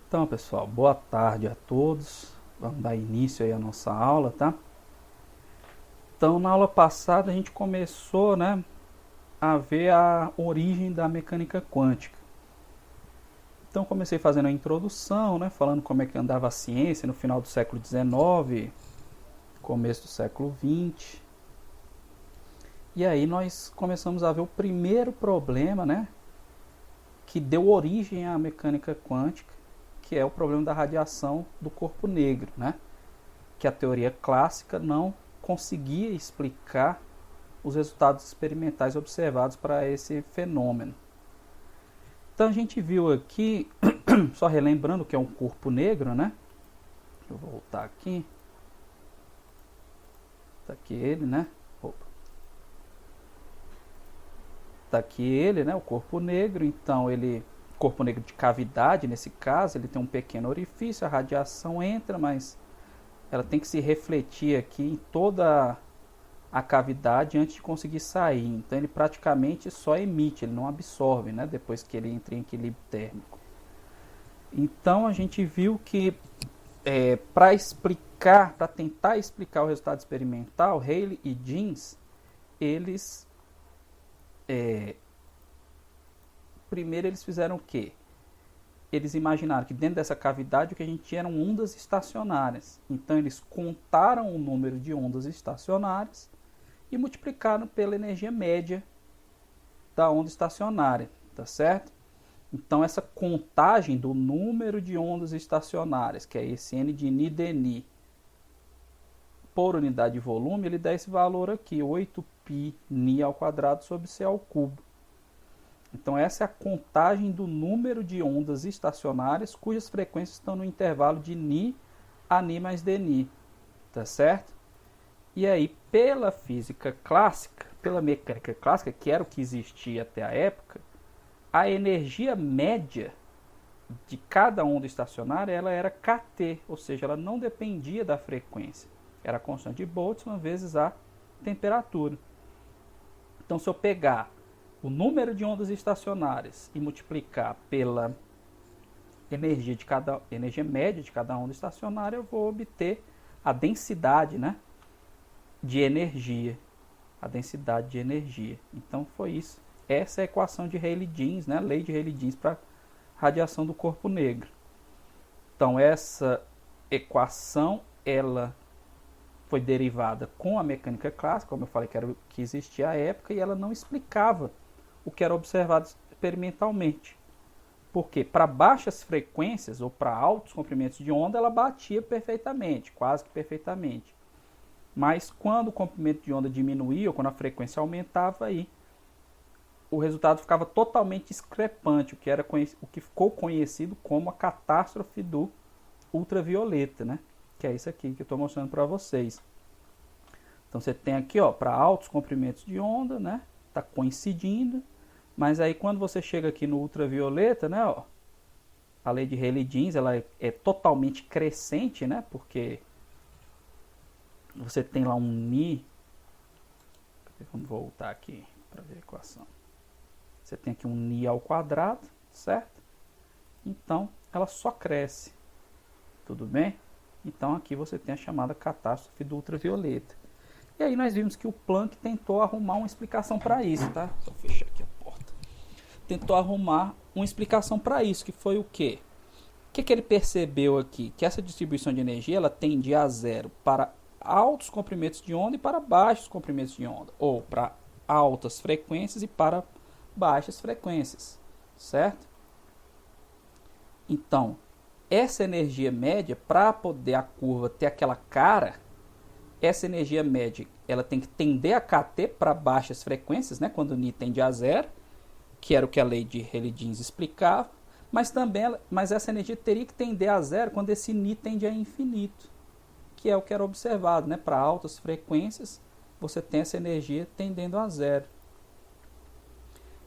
Então, pessoal, boa tarde a todos. Vamos dar início aí à nossa aula, tá? Então, na aula passada a gente começou, a ver a origem da mecânica quântica. Então, comecei fazendo a introdução, falando como é que andava a ciência no final do século XIX, começo do século XX. E aí nós começamos a ver o primeiro problema, que deu origem à mecânica quântica, que é o problema da radiação do corpo negro, que a teoria clássica não conseguia explicar os resultados experimentais observados para esse fenômeno. Então a gente viu aqui, só relembrando que é um corpo negro, Eu vou voltar aqui. Tá aqui ele, Opa. Tá aqui ele, o corpo negro. Então ele, corpo negro de cavidade nesse caso, ele tem um pequeno orifício, a radiação entra, mas ela tem que se refletir aqui em toda a cavidade antes de conseguir sair. Então ele praticamente só emite, ele não absorve, depois que ele entra em equilíbrio térmico. Então a gente viu que para tentar explicar o resultado experimental, Rayleigh e Jeans, eles primeiro eles fizeram o quê? Eles imaginaram que dentro dessa cavidade o que a gente tinha eram ondas estacionárias. Então eles contaram o número de ondas estacionárias e multiplicaram pela energia média da onda estacionária, tá certo? Então essa contagem do número de ondas estacionárias, que é esse n de ni dni, por unidade de volume, ele dá esse valor aqui, 8π ni ao quadrado sobre c ao cubo. Então essa é a contagem do número de ondas estacionárias cujas frequências estão no intervalo de ni a ni mais dni, tá certo? E aí, pela física clássica, pela mecânica clássica, que era o que existia até a época, a energia média de cada onda estacionária ela era kT, ou seja, ela não dependia da frequência. Era a constante de Boltzmann vezes a temperatura. Então, se eu pegar o número de ondas estacionárias e multiplicar pela energia média de cada onda estacionária, eu vou obter a densidade, de energia. A densidade de energia. Então foi isso. Essa é a equação de Rayleigh-Jeans, lei de Rayleigh-Jeans para radiação do corpo negro. Então essa equação ela foi derivada com a mecânica clássica, como eu falei que era o que existia à época, e ela não explicava o que era observado experimentalmente. Porque para baixas frequências ou para altos comprimentos de onda, ela batia perfeitamente, quase que perfeitamente. Mas quando o comprimento de onda diminuía, ou quando a frequência aumentava, aí o resultado ficava totalmente discrepante, o que ficou conhecido como a catástrofe do ultravioleta, que é isso aqui que eu estou mostrando para vocês. Então você tem aqui, para altos comprimentos de onda, está coincidindo, mas aí quando você chega aqui no ultravioleta, a lei de Rayleigh-Jeans ela é totalmente crescente, porque você tem lá um ni. Vamos voltar aqui para ver a equação. Você tem aqui um ni ao quadrado, certo? Então ela só cresce. Tudo bem? Então aqui você tem a chamada catástrofe do ultravioleta. E aí nós vimos que o Planck tentou arrumar uma explicação para isso, tá? Só fechar aqui a porta. Tentou arrumar uma explicação para isso, que foi o quê? O que ele percebeu aqui? Que essa distribuição de energia ela tende a zero para altos comprimentos de onda e para baixos comprimentos de onda, ou para altas frequências e para baixas frequências, certo? Então, essa energia média, para poder a curva ter aquela cara, essa energia média ela tem que tender a kT para baixas frequências, quando o ni tende a zero, que era o que a lei de Rayleigh-Jeans explicava, mas essa energia teria que tender a zero quando esse ni tende a infinito, que é o que era observado, para altas frequências você tem essa energia tendendo a zero.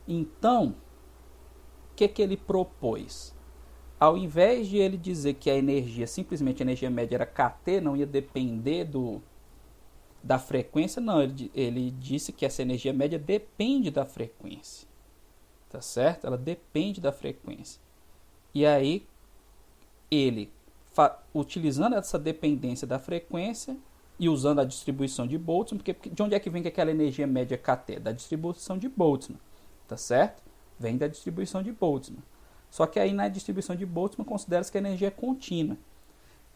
Então, o que ele propôs? Ao invés de ele dizer que a energia, simplesmente a energia média era kT, não ia depender da frequência, não, ele disse que essa energia média depende da frequência, tá certo? Ela depende da frequência. E aí, ele, utilizando essa dependência da frequência e usando a distribuição de Boltzmann, porque de onde é que vem aquela energia média kT? Da distribuição de Boltzmann, tá certo? Vem da distribuição de Boltzmann. Só que aí na distribuição de Boltzmann considera-se que a energia é contínua.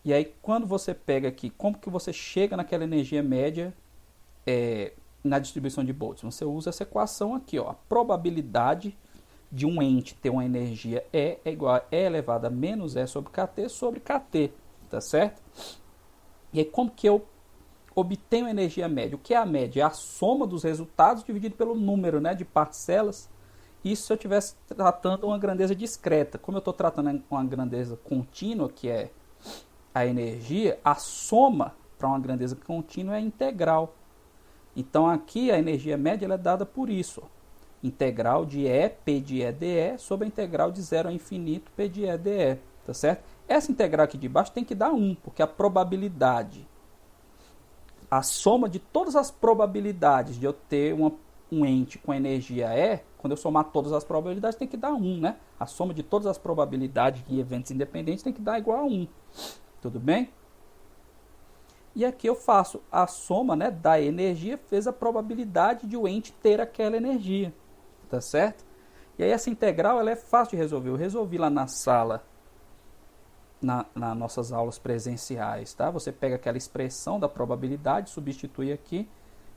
E aí quando você pega aqui, como que você chega naquela energia média na distribuição de Boltzmann? Você usa essa equação aqui, ó, a probabilidade de um ente ter uma energia E é igual a E elevado a menos E sobre KT, tá certo? E aí como que eu obtenho energia média? O que é a média? É a soma dos resultados dividido pelo número, né, de parcelas. Isso se eu estivesse tratando uma grandeza discreta. Como eu estou tratando uma grandeza contínua, que é a energia, a soma para uma grandeza contínua é integral. Então aqui a energia média ela é dada por isso, ó. Integral de E, P de E dE, sobre a integral de 0 a infinito, P de E dE, tá certo? Essa integral aqui de baixo tem que dar 1, porque a probabilidade, a soma de todas as probabilidades de eu ter um ente com energia E, quando eu somar todas as probabilidades tem que dar 1, né? A soma de todas as probabilidades de eventos independentes tem que dar igual a 1, tudo bem? E aqui eu faço a soma, né, da energia, fez a probabilidade de o ente ter aquela energia, tá certo? E aí essa integral ela é fácil de resolver. Eu resolvi lá na sala, nas nossas aulas presenciais, tá? Você pega aquela expressão da probabilidade, substitui aqui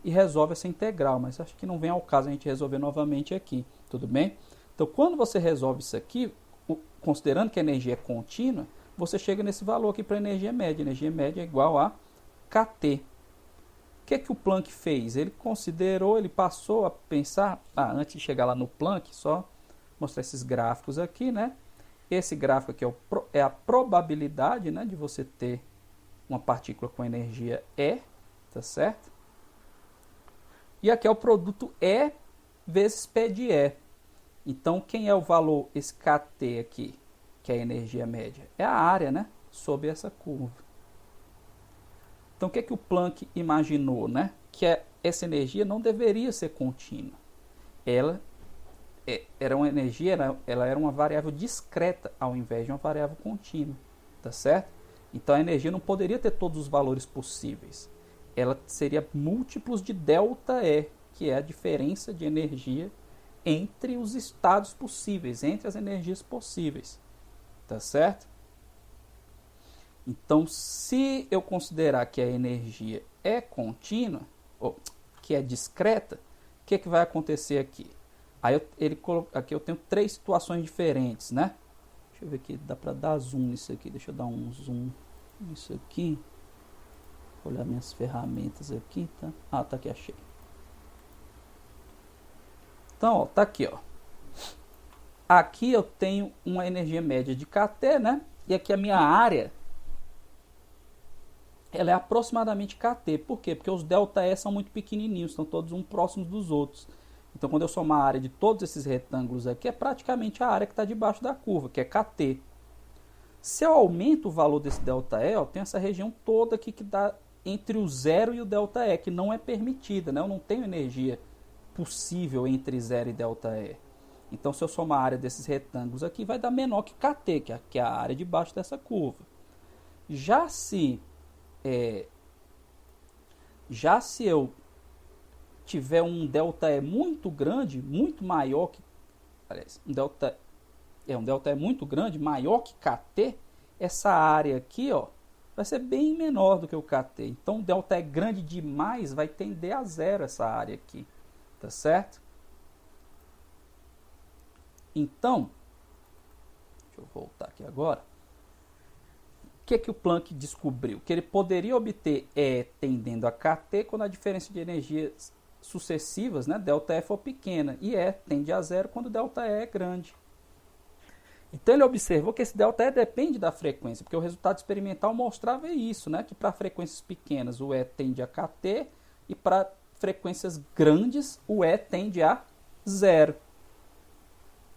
e resolve essa integral, mas acho que não vem ao caso a gente resolver novamente aqui, tudo bem? Então quando você resolve isso aqui, considerando que a energia é contínua, você chega nesse valor aqui para a energia média. A energia média é igual a KT. O que o Planck fez? Ele considerou, ele passou a pensar, antes de chegar lá no Planck, só mostrar esses gráficos aqui, né? Esse gráfico aqui é a probabilidade, né, de você ter uma partícula com energia E, tá certo? E aqui é o produto E vezes P de E. Então, quem é o valor, esse KT aqui, que é a energia média? É a área, né, sob essa curva. Então, o que o Planck imaginou, né? Que essa energia não deveria ser contínua. Ela era uma energia, ela era uma variável discreta ao invés de uma variável contínua, tá certo? Então, a energia não poderia ter todos os valores possíveis. Ela seria múltiplos de ΔE, que é a diferença de energia entre os estados possíveis, entre as energias possíveis, tá certo? Então, se eu considerar que a energia é contínua, ou que é discreta, o que vai acontecer aqui? Aí aqui eu tenho três situações diferentes, né? Deixa eu ver aqui, dá para dar zoom nisso aqui. Deixa eu dar um zoom nisso aqui. Vou olhar minhas ferramentas aqui, tá? Tá aqui, achei. Então, ó, tá aqui, ó. Aqui eu tenho uma energia média de KT, né? E aqui a minha área, ela é aproximadamente KT. Por quê? Porque os ΔE são muito pequenininhos, estão todos um próximos dos outros. Então, quando eu somar a área de todos esses retângulos aqui, é praticamente a área que está debaixo da curva, que é KT. Se eu aumento o valor desse ΔE, eu tenho essa região toda aqui que dá entre o zero e o ΔE, que não é permitida, né? Eu não tenho energia possível entre zero e ΔE. Então, se eu somar a área desses retângulos aqui, vai dar menor que KT, que é a área debaixo dessa curva. Já se eu tiver um ΔE muito grande, muito maior que, aliás, um ΔE muito grande, maior que KT, essa área aqui, ó, vai ser bem menor do que o KT. Então, um ΔE grande demais vai tender a zero essa área aqui, tá certo? Então, deixa eu voltar aqui agora. O que o Planck descobriu? Que ele poderia obter E tendendo a KT quando a diferença de energias sucessivas, né, ΔE for pequena, e E tende a zero quando ΔE é grande. Então ele observou que esse ΔE depende da frequência, porque o resultado experimental mostrava isso, né, que para frequências pequenas o E tende a KT e para frequências grandes o E tende a zero.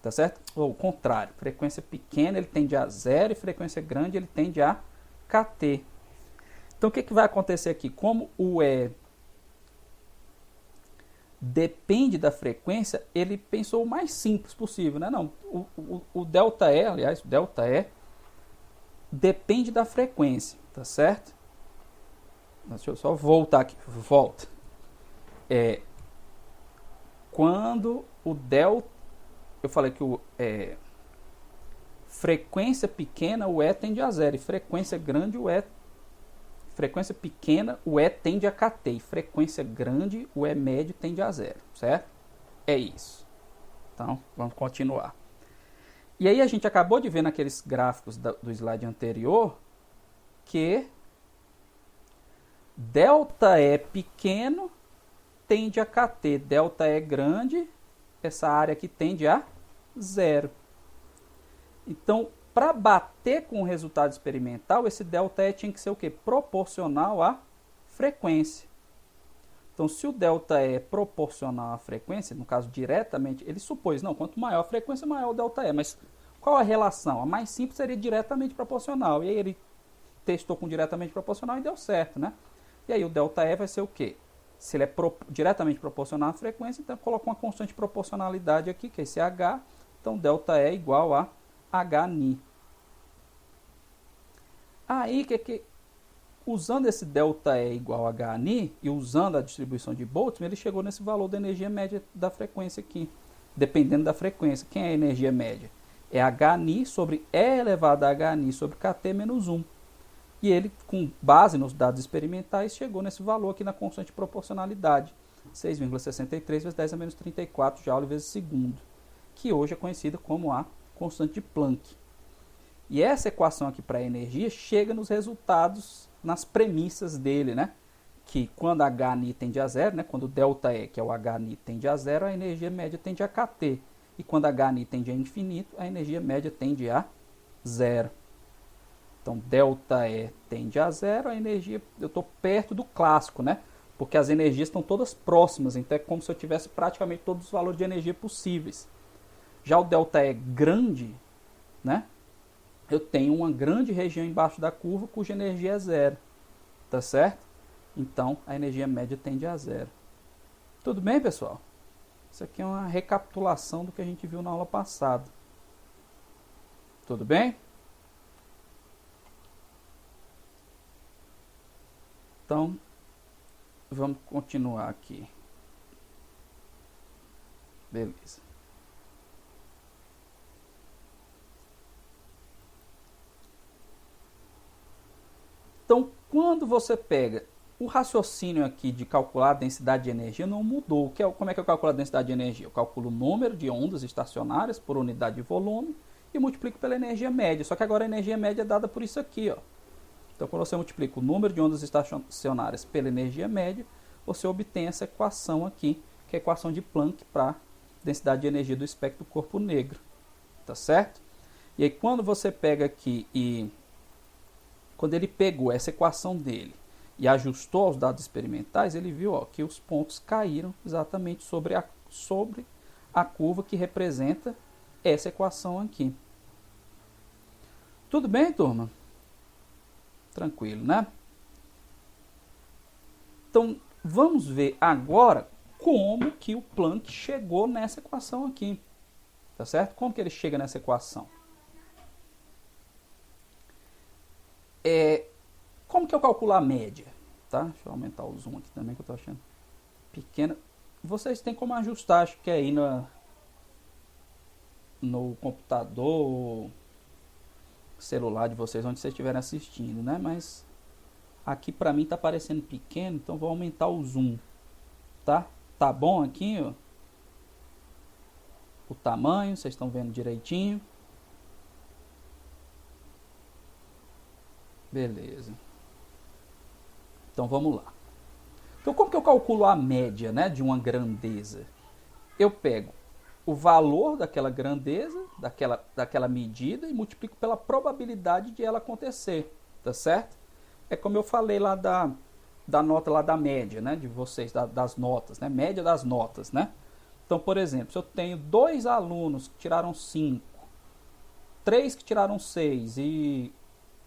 Tá certo? Ou o contrário, frequência pequena ele tende a zero e frequência grande ele tende a KT. Então o que vai acontecer aqui? Como o E depende da frequência, ele pensou o mais simples possível, né? Não, o ΔE, aliás, o ΔE depende da frequência, tá certo? Deixa eu só voltar aqui. Volta. Quando o delta, eu falei que frequência pequena, o E tende a zero. E frequência grande, frequência pequena, o E tende a KT. E frequência grande, o E médio tende a zero. Certo? É isso. Então, vamos continuar. E aí a gente acabou de ver naqueles gráficos do slide anterior que delta E pequeno tende a KT. Delta E grande, essa área aqui tende a zero. Então, para bater com o resultado experimental, esse delta E tinha que ser o quê? Proporcional à frequência. Então, se o delta E é proporcional à frequência, no caso diretamente, ele supôs, não, quanto maior a frequência, maior o delta E. Mas qual a relação? A mais simples seria diretamente proporcional. E aí ele testou com diretamente proporcional e deu certo, né? E aí o delta E vai ser o quê? Se ele é diretamente proporcional à frequência, então coloca uma constante de proporcionalidade aqui, que é esse H. Então, delta E é igual a HNi. Aí, usando esse delta E igual a HNi e usando a distribuição de Boltzmann, ele chegou nesse valor da energia média da frequência aqui, dependendo da frequência. Quem é a energia média? É HNi sobre E elevado a HNi sobre KT menos 1. E ele, com base nos dados experimentais, chegou nesse valor aqui na constante de proporcionalidade, 6,63 vezes 10 a menos 34 Joule vezes segundo, que hoje é conhecida como a constante de Planck. E essa equação aqui para a energia chega nos resultados, nas premissas dele, né? Que quando HNi tende a zero, né? Quando o delta E, que é o HNi, tende a zero, a energia média tende a KT. E quando HNi tende a infinito, a energia média tende a zero. Então, delta E tende a zero, a energia, eu estou perto do clássico, né? Porque as energias estão todas próximas, então é como se eu tivesse praticamente todos os valores de energia possíveis. Já o delta E grande, né? Eu tenho uma grande região embaixo da curva cuja energia é zero, tá certo? Então, a energia média tende a zero. Tudo bem, pessoal? Isso aqui é uma recapitulação do que a gente viu na aula passada. Tudo bem? Então, vamos continuar aqui. Beleza. Então, quando você pega o raciocínio aqui de calcular a densidade de energia, não mudou. Como é que eu calculo a densidade de energia? Eu calculo o número de ondas estacionárias por unidade de volume e multiplico pela energia média. Só que agora a energia média é dada por isso aqui, ó. Então, quando você multiplica o número de ondas estacionárias pela energia média, você obtém essa equação aqui, que é a equação de Planck para densidade de energia do espectro do corpo negro. Tá certo? E aí, quando você pega aqui quando ele pegou essa equação dele e ajustou aos dados experimentais, ele viu, ó, que os pontos caíram exatamente sobre a curva que representa essa equação aqui. Tudo bem, turma? Tranquilo, né? Então, vamos ver agora como que o Planck chegou nessa equação aqui. Tá certo? Como que ele chega nessa equação? Como que eu calculo a média? Tá? Deixa eu aumentar o zoom aqui também, que eu tô achando pequena. Vocês têm como ajustar, acho que é aí no computador, celular de vocês, onde vocês estiverem assistindo, né? Mas aqui pra mim tá parecendo pequeno, então vou aumentar o zoom, tá? Tá bom aqui, ó. O tamanho, vocês estão vendo direitinho. Beleza. Então vamos lá. Então como que eu calculo a média, né, de uma grandeza? Eu pego o valor daquela grandeza, daquela medida e multiplico pela probabilidade de ela acontecer, tá certo? É como eu falei lá da nota lá da média, né, de vocês, das notas, né, média das notas, né? Então, por exemplo, se eu tenho 2 alunos que tiraram 5, 3 que tiraram 6 e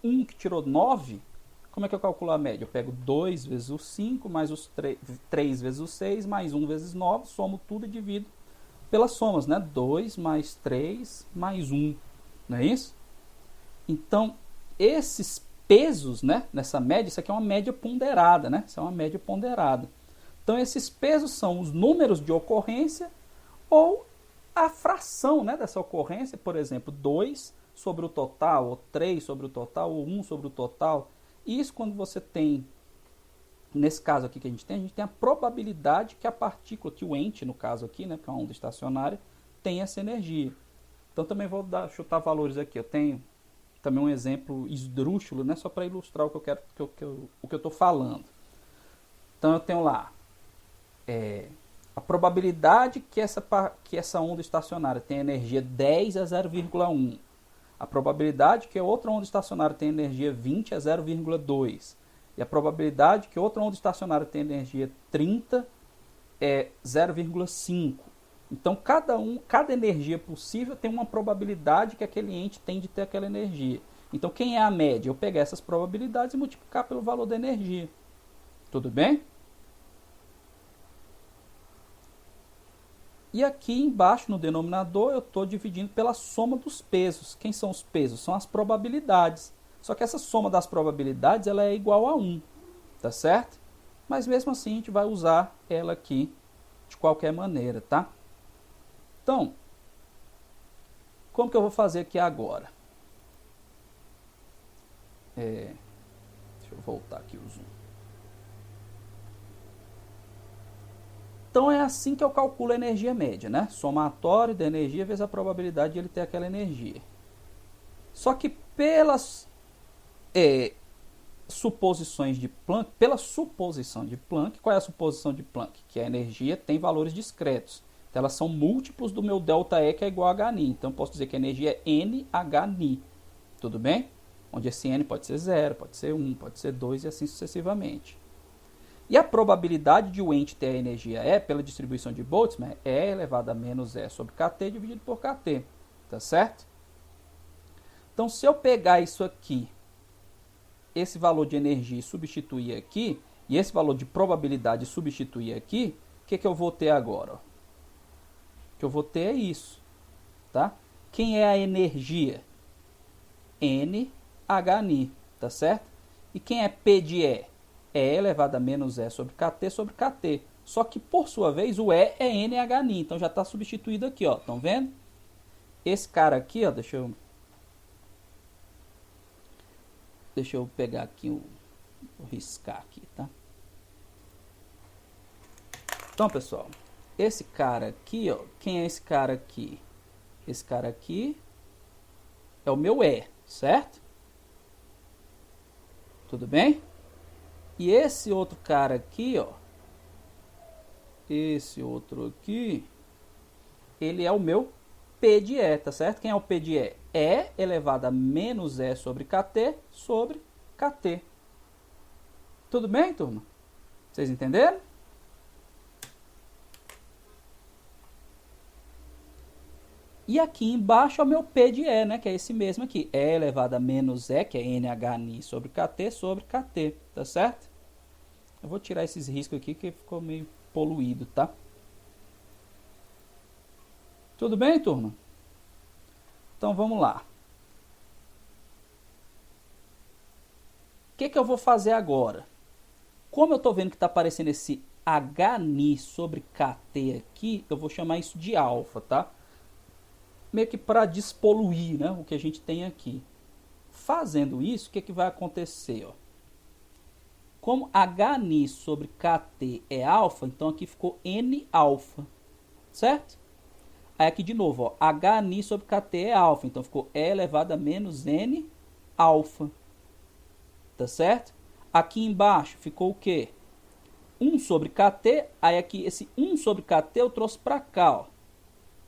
1 que tirou 9, como é que eu calculo a média? Eu pego 2 vezes o 5, mais os 3 vezes o 6, mais 1 vezes 9, somo tudo e divido pelas somas, né? 2 mais 3 mais 1, não é isso? Então, esses pesos, né, nessa média, isso aqui é uma média ponderada, né? Isso é uma média ponderada. Então, esses pesos são os números de ocorrência ou a fração, né, dessa ocorrência, por exemplo, 2 sobre o total, ou 3 sobre o total, ou 1 sobre o total. Isso quando você tem, nesse caso aqui que a gente tem a probabilidade que a partícula, que o ente, no caso aqui, né, que é uma onda estacionária, tem essa energia. Então também vou chutar valores aqui. Eu tenho também um exemplo esdrúxulo, né, só para ilustrar o que eu estou falando. Então eu tenho lá a probabilidade que essa onda estacionária tem energia 10 a 0,1. A probabilidade que outra onda estacionária tem energia 20 a 0,2. E a probabilidade que outra onda estacionária tem energia 30 é 0,5. Então, cada energia possível tem uma probabilidade que aquele ente tem de ter aquela energia. Então, quem é a média? Eu pegar essas probabilidades e multiplicar pelo valor da energia. Tudo bem? E aqui embaixo, no denominador, eu estou dividindo pela soma dos pesos. Quem são os pesos? São as probabilidades. Só que essa soma das probabilidades ela é igual a 1, tá certo? Mas mesmo assim, a gente vai usar ela aqui de qualquer maneira, tá? Então, como que eu vou fazer aqui agora? Deixa eu voltar aqui o zoom. Então é assim que eu calculo a energia média, né? Somatório da energia vezes a probabilidade de ele ter aquela energia. Só que pelas suposições de Planck, pela suposição de Planck, qual é a suposição de Planck? Que a energia tem valores discretos. Então elas são múltiplos do meu ΔE, que é igual a Hν. Então eu posso dizer que a energia é NHν. Tudo bem? Onde esse N pode ser 0, pode ser 1, pode ser 2 e assim sucessivamente. E a probabilidade de o ente ter a energia E, pela distribuição de Boltzmann, é E elevado a menos E sobre Kt dividido por Kt. Tá certo? Então, se eu pegar isso aqui, esse valor de energia e substituir aqui, e esse valor de probabilidade substituir aqui, o que eu vou ter agora? O que eu vou ter é isso. Tá? Quem é a energia? NHν. Tá certo? E quem é P de E? É elevado a menos E sobre Kt. Só que, por sua vez, o E é NHν. Então, já está substituído aqui, ó. Estão vendo? Esse cara aqui, ó, deixa eu pegar aqui, vou riscar aqui, tá? Então, pessoal, esse cara aqui, ó, quem é esse cara aqui? Esse cara aqui é o meu E, certo? Tudo bem? E esse outro cara aqui, ó, esse outro aqui, ele é o meu P de E, tá certo? Quem é o P de E? E elevado a menos E sobre Kt sobre Kt. Tudo bem, turma? Vocês entenderam? E aqui embaixo é o meu P de E, né? Que é esse mesmo aqui. E elevado a menos E, que é NHν sobre Kt, tá certo? Eu vou tirar esses riscos aqui que ficou meio poluído, tá? Tudo bem, turma? Então vamos lá. O que eu vou fazer agora? Como eu estou vendo que está aparecendo esse Hν sobre Kt aqui, eu vou chamar isso de alfa, tá? Meio que para despoluir, né, o que a gente tem aqui. Fazendo isso, o que vai acontecer? Ó? Como Hν sobre Kt é alfa, então aqui ficou N alfa, certo? Aí aqui de novo, ó, Hν sobre Kt é alfa, então ficou E elevado a menos N alfa, tá certo? Aqui embaixo ficou o quê? 1 sobre Kt, aí aqui esse 1 sobre Kt eu trouxe para cá, ó,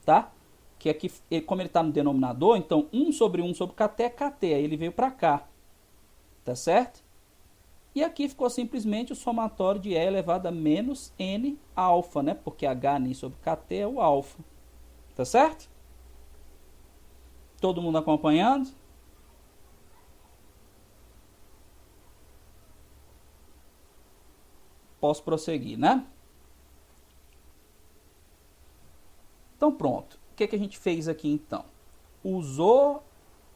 tá? Que aqui, como ele está no denominador, então 1 sobre 1 sobre Kt é Kt, aí ele veio para cá, tá certo? E aqui ficou simplesmente o somatório de E elevado a menos N alfa, né? Porque Hν sobre Kt é o alfa, tá certo? Todo mundo acompanhando? Posso prosseguir, né? Então pronto. O que a gente fez aqui então? Usou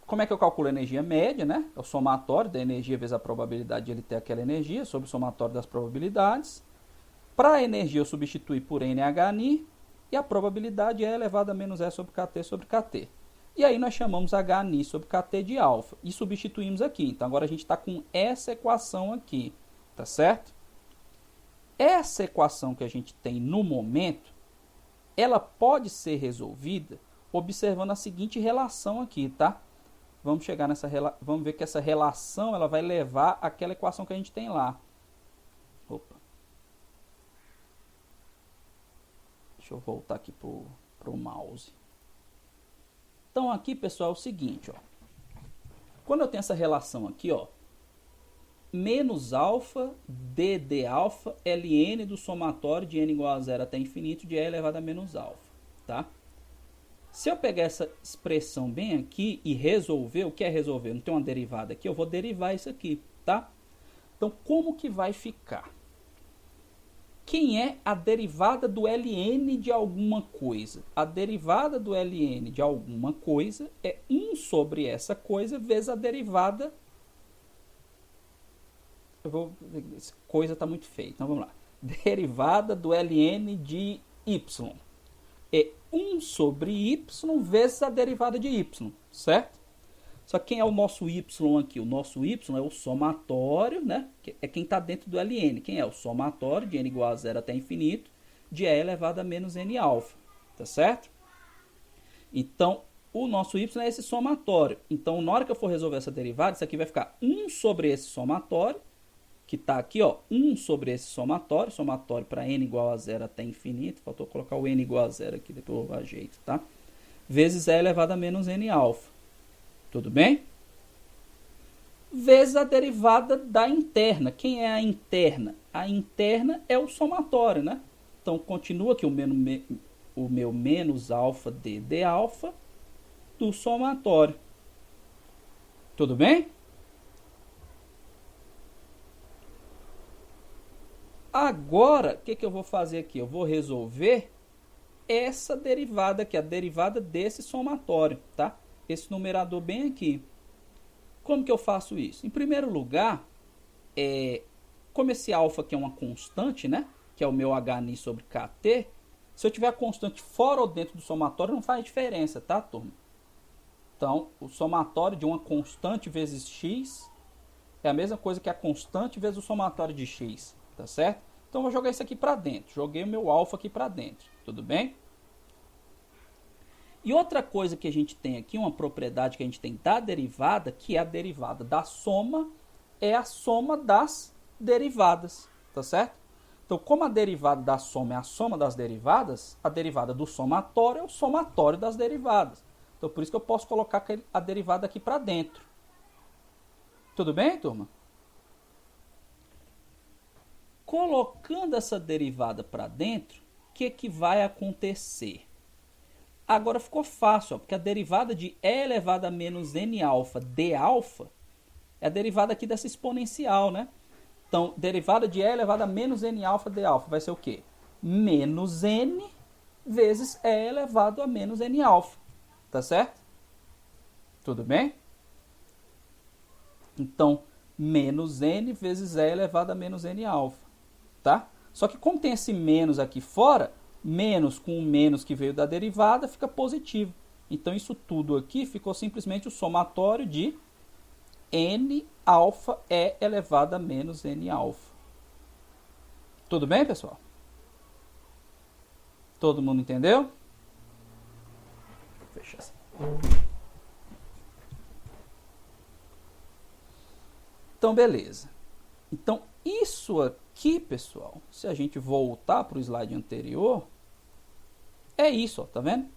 como é que eu calculo a energia média, né? É o somatório da energia vezes a probabilidade de ele ter aquela energia, sobre o somatório das probabilidades. Para a energia eu substituí por NHNI, e a probabilidade é elevada a menos E sobre KT sobre KT. E aí nós chamamos HNI sobre KT de alfa, e substituímos aqui. Então agora a gente está com essa equação aqui, tá certo? Essa equação que a gente tem no momento, ela pode ser resolvida observando a seguinte relação aqui, tá? Vamos chegar nessa vamos ver que essa relação ela vai levar àquela equação que a gente tem lá. Opa. Deixa eu voltar aqui pro mouse. Então aqui, pessoal, é o seguinte, ó. Quando eu tenho essa relação aqui, ó, menos alfa dd alfa ln do somatório de n igual a zero até infinito de e elevado a menos alfa, tá? Se eu pegar essa expressão bem aqui e resolver, o que é resolver? Não tem uma derivada aqui, eu vou derivar isso aqui, tá? Então, como que vai ficar? Quem é a derivada do ln de alguma coisa? A derivada do ln de alguma coisa é 1 sobre essa coisa vezes a derivada... Coisa está muito feia, então vamos lá. Derivada do ln de y é 1 sobre y vezes a derivada de y, certo? Só que quem é o nosso y aqui? O nosso y é o somatório, né? Que é quem está dentro do ln. Quem é? O somatório de n igual a zero até infinito de e elevado a menos n alfa, tá certo? Então, o nosso y é esse somatório. Então, na hora que eu for resolver essa derivada, isso aqui vai ficar 1 sobre esse somatório, que está aqui, ó, 1 sobre esse somatório para n igual a zero até infinito, faltou colocar o n igual a zero aqui, depois eu ajeito, tá? Vezes e elevado a menos n alfa, tudo bem? Vezes a derivada da interna. Quem é a interna? A interna é o somatório, né? Então, continua aqui o meu menos alfa dd alfa do somatório, tudo bem? Agora, o que eu vou fazer aqui? Eu vou resolver essa derivada aqui, a derivada desse somatório, tá? Esse numerador bem aqui. Como que eu faço isso? Em primeiro lugar, como esse alfa aqui é uma constante, né? Que é o meu HNI sobre KT, se eu tiver a constante fora ou dentro do somatório, não faz diferença, tá, turma? Então, o somatório de uma constante vezes x é a mesma coisa que a constante vezes o somatório de x. Tá certo? Então, eu vou jogar isso aqui para dentro. Joguei o meu alfa aqui para dentro. Tudo bem? E outra coisa que a gente tem aqui, uma propriedade que a gente tem da derivada, que é a derivada da soma, é a soma das derivadas. Tá certo? Então, como a derivada da soma é a soma das derivadas, a derivada do somatório é o somatório das derivadas. Então, por isso que eu posso colocar a derivada aqui para dentro. Tudo bem, turma? Colocando essa derivada para dentro, o que vai acontecer? Agora ficou fácil, ó, porque a derivada de e elevado a menos n alfa d alfa é a derivada aqui dessa exponencial, né? Então, derivada de e elevado a menos n alfa d alfa vai ser o quê? Menos n vezes e elevado a menos n alfa. Tá certo? Tudo bem? Então, menos n vezes e elevado a menos n alfa. Tá? Só que como tem esse menos aqui fora, menos com o menos que veio da derivada fica positivo. Então isso tudo aqui ficou simplesmente o somatório de n alfa e elevado a menos n alfa. Tudo bem, pessoal? Todo mundo entendeu? Vou fechar assim. Então, beleza. Então, isso aqui, pessoal, se a gente voltar para o slide anterior, é isso, ó, tá vendo?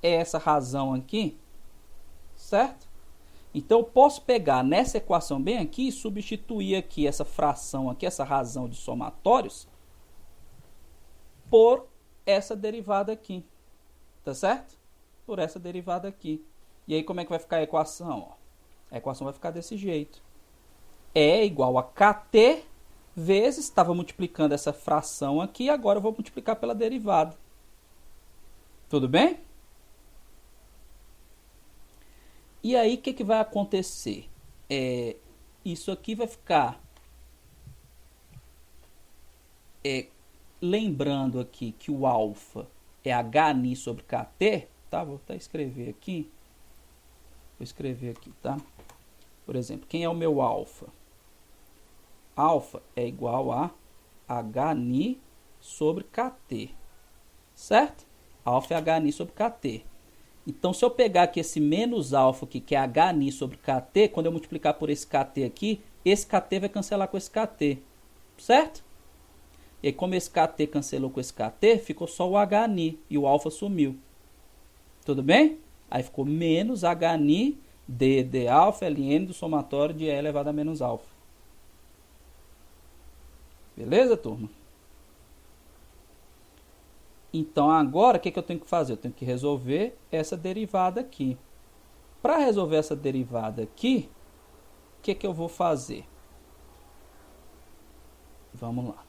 É essa razão aqui, certo? Então, eu posso pegar nessa equação bem aqui e substituir aqui essa fração aqui, essa razão de somatórios, por essa derivada aqui, tá certo? Por essa derivada aqui. E aí, como é que vai ficar a equação? Ó? A equação vai ficar desse jeito. É igual a KT vezes, estava multiplicando essa fração aqui, agora eu vou multiplicar pela derivada. Tudo bem? E aí, o que vai acontecer? Isso aqui vai ficar... lembrando aqui que o alfa é Hni sobre Kt, tá? Vou até escrever aqui. Vou escrever aqui, tá? Por exemplo, quem é o meu alfa? Alfa é igual a Hni sobre Kt, certo? Alfa é Hni sobre Kt. Então, se eu pegar aqui esse menos alfa aqui, que é Hni sobre Kt, quando eu multiplicar por esse Kt aqui, esse Kt vai cancelar com esse Kt, certo? E aí, como esse Kt cancelou com esse Kt, ficou só o Hni e o alfa sumiu. Tudo bem? Aí ficou menos Hni de alfa ln do somatório de E elevado a menos alfa. Beleza, turma? Então, agora, o que eu tenho que fazer? Eu tenho que resolver essa derivada aqui. Para resolver essa derivada aqui, o que eu vou fazer? Vamos lá.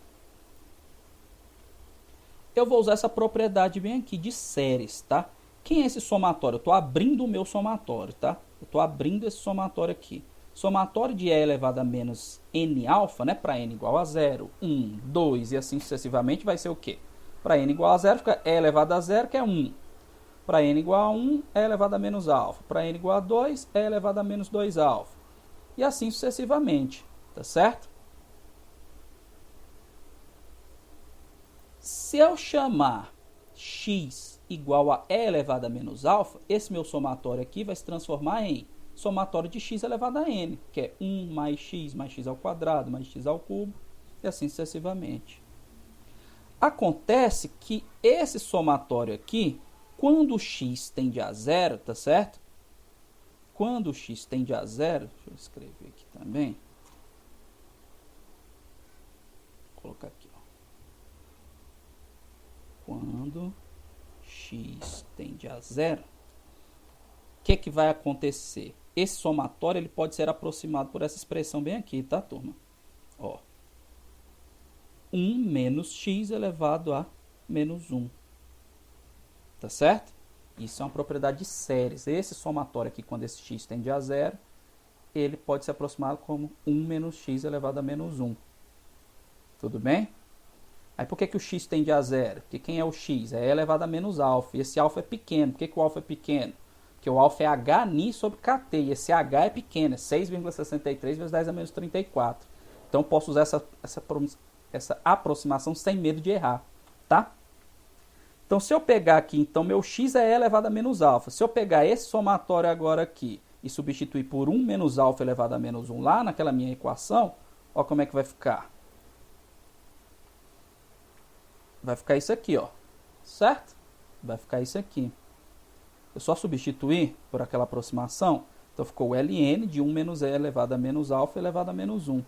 Eu vou usar essa propriedade bem aqui de séries, tá? Quem é esse somatório? Eu estou abrindo o meu somatório, tá? Eu estou abrindo esse somatório aqui. Somatório de E elevado a menos N alfa, né? Para N igual a 0, 1, 2 e assim sucessivamente vai ser o quê? Para N igual a 0 fica E elevado a 0, que é 1. Para N igual a 1, E elevado a menos alfa. Para N igual a 2, E elevado a menos 2 alfa. E assim sucessivamente, tá certo? Se eu chamar x igual a E elevado a menos alfa, esse meu somatório aqui vai se transformar em somatório de x elevado a n, que é 1 mais x ao quadrado, mais x ao cubo, e assim sucessivamente. Acontece que esse somatório aqui, quando x tende a zero, tá certo? Quando x tende a zero, deixa eu escrever aqui também. Vou colocar aqui, ó. Quando x tende a zero, o que vai acontecer? Esse somatório ele pode ser aproximado por essa expressão bem aqui, tá, turma? Ó, 1 menos x elevado a menos 1. Tá certo? Isso é uma propriedade de séries. Esse somatório aqui, quando esse x tende a zero, ele pode ser aproximado como 1 menos x elevado a menos 1. Tudo bem? Aí por que o x tende a zero? Porque quem é o x? É E elevado a menos alfa. E esse alfa é pequeno. Por que o alfa é pequeno? Porque o alfa é Hni sobre Kt. E esse H é pequeno. É 6,63 vezes 10 a menos 34. Então eu posso usar essa aproximação sem medo de errar. Tá? Então se eu pegar aqui, então meu x é E elevado a menos alfa. Se eu pegar esse somatório agora aqui e substituir por 1 menos alfa elevado a menos 1 lá naquela minha equação, ó como é que vai ficar. Vai ficar isso aqui, ó. Certo? Vai ficar isso aqui. Eu só substituir por aquela aproximação, então ficou o ln de 1 menos E elevado a menos alfa elevado a menos 1.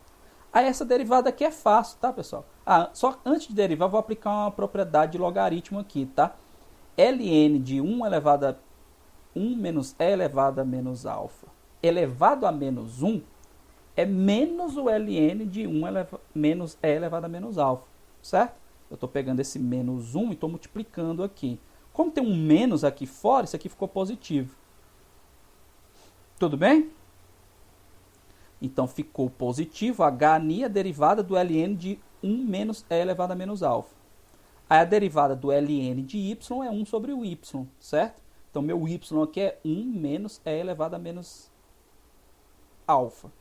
Aí essa derivada aqui é fácil, tá, pessoal? Só antes de derivar, vou aplicar uma propriedade de logaritmo aqui, tá? ln de 1 menos E elevado a menos alfa elevado a menos 1 é menos o ln de 1 menos E elevado a menos alfa, certo? Eu estou pegando esse menos 1 e estou multiplicando aqui. Como tem um menos aqui fora, isso aqui ficou positivo. Tudo bem? Então, ficou positivo Hni, a derivada do ln de 1 menos E elevado a menos alfa. Aí, a derivada do ln de y é 1 sobre o y, certo? Então, meu y aqui é 1 menos E elevado a menos alfa.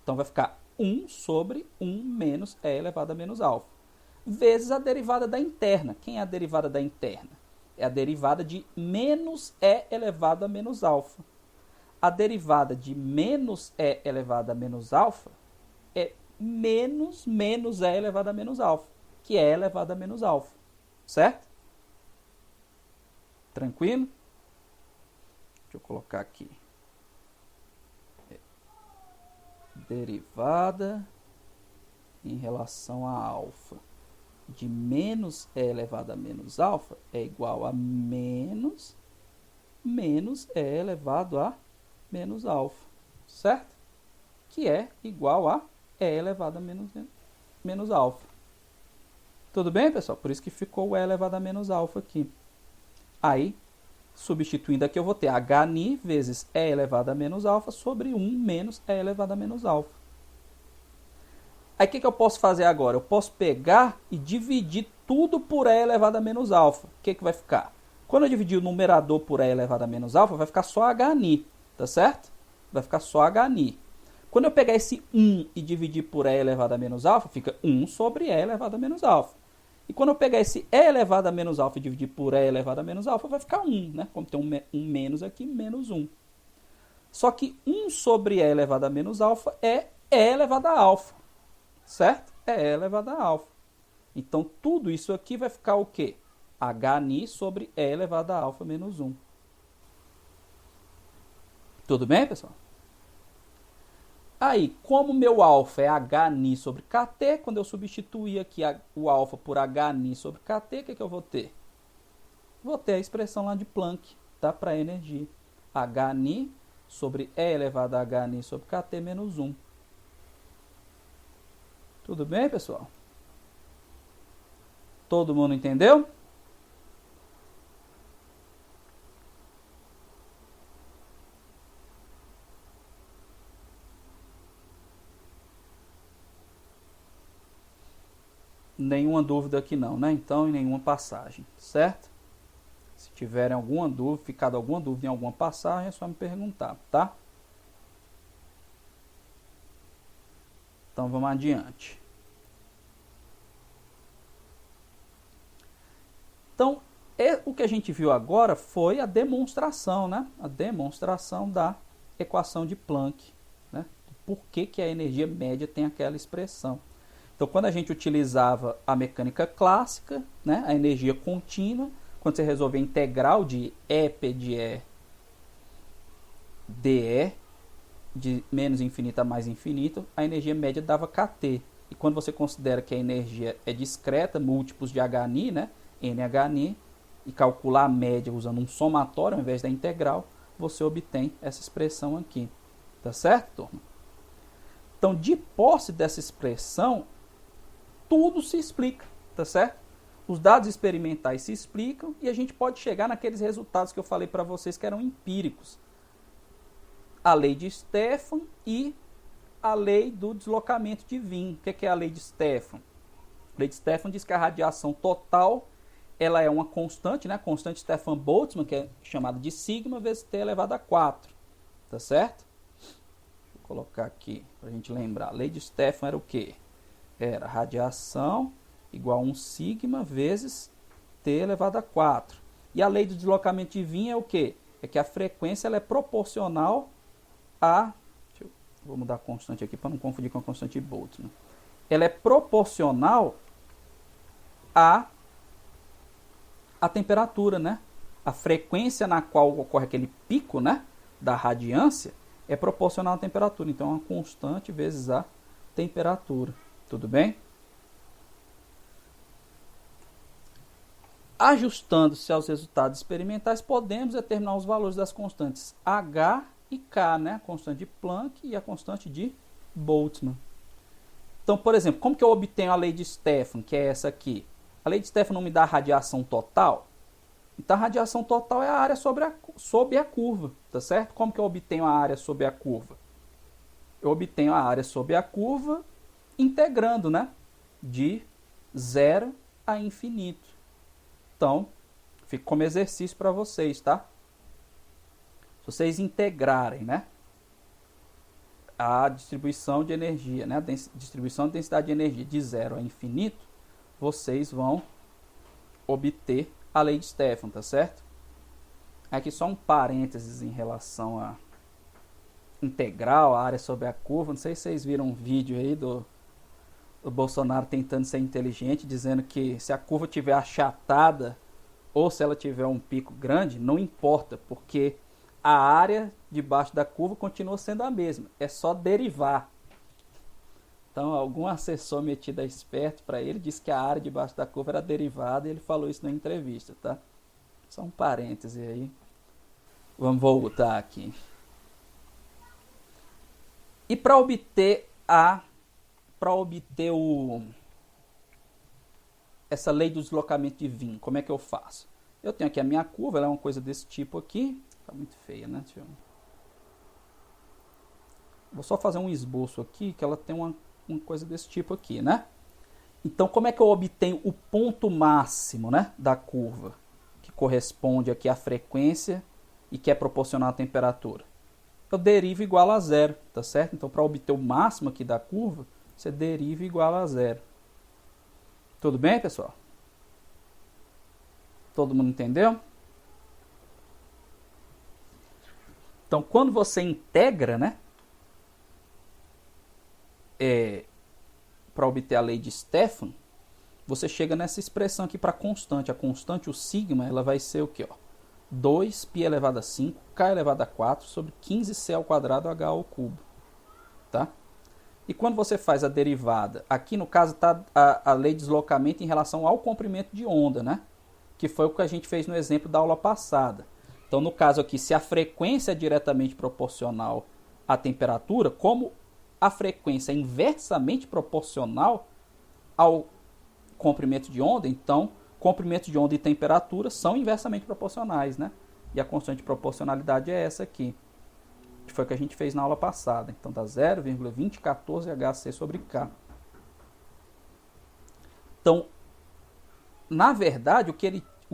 Então, vai ficar 1 sobre 1 menos E elevado a menos alfa. Vezes a derivada da interna. Quem é a derivada da interna? É a derivada de menos E elevado a menos alfa. A derivada de menos E elevado a menos alfa é menos E elevado a menos alfa, que é E elevado a menos alfa. Certo? Tranquilo? Deixa eu colocar aqui. Derivada em relação a alfa de menos E elevado a menos alfa é igual a menos E elevado a menos alfa, certo? Que é igual a E elevado a menos alfa. Tudo bem, pessoal? Por isso que ficou o E elevado a menos alfa aqui. Aí, Substituindo aqui, eu vou ter Hni vezes E elevado a menos alfa sobre 1 menos E elevado a menos alfa. Aí o que eu posso fazer agora? Eu posso pegar e dividir tudo por E elevado a menos alfa. O que vai ficar? Quando eu dividir o numerador por E elevado a menos alfa, vai ficar só Hni, tá certo? Vai ficar só Hni. Quando eu pegar esse 1 e dividir por E elevado a menos alfa, fica 1 sobre E elevado a menos alfa. E quando eu pegar esse E elevado a menos alfa e dividir por E elevado a menos alfa, vai ficar 1, né? Como tem um menos aqui, menos 1. Só que 1 sobre E elevado a menos alfa é E elevado a alfa, certo? É E elevado a alfa. Então, tudo isso aqui vai ficar o quê? Hni sobre E elevado a alfa menos 1. Tudo bem, pessoal? Aí, como meu alfa é Hni sobre Kt, quando eu substituir aqui o alfa por Hni sobre Kt, o que eu vou ter? Vou ter a expressão lá de Planck, tá? Para energia. Hni sobre E elevado a Hni sobre Kt menos 1. Tudo bem, pessoal? Todo mundo entendeu? Nenhuma dúvida aqui não, né? Então, em nenhuma passagem, certo? Se tiverem alguma dúvida, ficado alguma dúvida em alguma passagem, é só me perguntar, tá? Então, vamos adiante. Então, o que a gente viu agora foi a demonstração, né? A demonstração da equação de Planck, né? Por que a energia média tem aquela expressão. Então, quando a gente utilizava a mecânica clássica, né, a energia contínua, quando você resolvia a integral de E de E dE, de menos infinito a mais infinito, a energia média dava kT. E quando você considera que a energia é discreta, múltiplos de Hni, né, NHni, e calcular a média usando um somatório ao invés da integral, você obtém essa expressão aqui. Tá certo, turma? Então, de posse dessa expressão, tudo se explica, tá certo? Os dados experimentais se explicam e a gente pode chegar naqueles resultados que eu falei para vocês que eram empíricos. A lei de Stefan e a lei do deslocamento de Wien. O que é a lei de Stefan? A lei de Stefan diz que a radiação total ela é uma constante, né? Constante Stefan-Boltzmann, que é chamada de sigma vezes T elevado a 4, tá certo? Vou colocar aqui para a gente lembrar. A lei de Stefan era o quê? Era radiação igual a 1 sigma vezes T elevado a 4. E a lei do deslocamento de Wien é o quê? É que a frequência ela é proporcional a... Vou mudar a constante aqui para não confundir com a constante de Boltzmann. Ela é proporcional a temperatura, né? A frequência na qual ocorre aquele pico, né, da radiância é proporcional à temperatura. Então, é uma constante vezes a temperatura. Tudo bem? Ajustando-se aos resultados experimentais, podemos determinar os valores das constantes H e K, né? A constante de Planck e a constante de Boltzmann. Então, por exemplo, como que eu obtenho a lei de Stefan, que é essa aqui? A lei de Stefan não me dá a radiação total? Então, a radiação total é a área sobre a curva, tá certo? Como que eu obtenho a área sobre a curva? Eu obtenho a área sobre a curva integrando, né? De 0 a infinito. Então, fica como exercício para vocês, tá? Se vocês integrarem, né? A distribuição de energia, né? A distribuição de densidade de energia de 0 a infinito, vocês vão obter a lei de Stefan, tá certo? Aqui só um parênteses em relação a integral, a área sobre a curva. Não sei se vocês viram um vídeo aí do Bolsonaro tentando ser inteligente, dizendo que se a curva tiver achatada ou se ela tiver um pico grande, não importa, porque a área debaixo da curva continua sendo a mesma, é só derivar. Então, algum assessor metido a esperto para ele disse que a área debaixo da curva era derivada e ele falou isso na entrevista, tá? Só um parêntese aí. Vamos voltar aqui. E para obter essa lei do deslocamento de Wien, como é que eu faço? Eu tenho aqui a minha curva, ela é uma coisa desse tipo aqui. Tá muito feia, né? Vou só fazer um esboço aqui, que ela tem uma coisa desse tipo aqui, né? Então, como é que eu obtenho o ponto máximo, né, da curva, que corresponde aqui à frequência e que é proporcional à temperatura? Eu derivo igual a zero, tá certo? Então, para obter o máximo aqui da curva, você deriva igual a zero. Tudo bem, pessoal? Todo mundo entendeu? Então, quando você integra, né, para obter a lei de Stefan, você chega nessa expressão aqui para constante. A constante, o sigma, ela vai ser o quê? 2π elevado a 5, k elevado a 4, sobre 15c ao quadrado h ao cubo. Tá? E quando você faz a derivada, aqui no caso está a lei de deslocamento em relação ao comprimento de onda, né? Que foi o que a gente fez no exemplo da aula passada. Então, no caso aqui, se a frequência é diretamente proporcional à temperatura, como a frequência é inversamente proporcional ao comprimento de onda, então comprimento de onda e temperatura são inversamente proporcionais, né? E a constante de proporcionalidade é essa aqui, que foi o que a gente fez na aula passada. Então dá 0,2014 Hc sobre K. Então, na verdade, o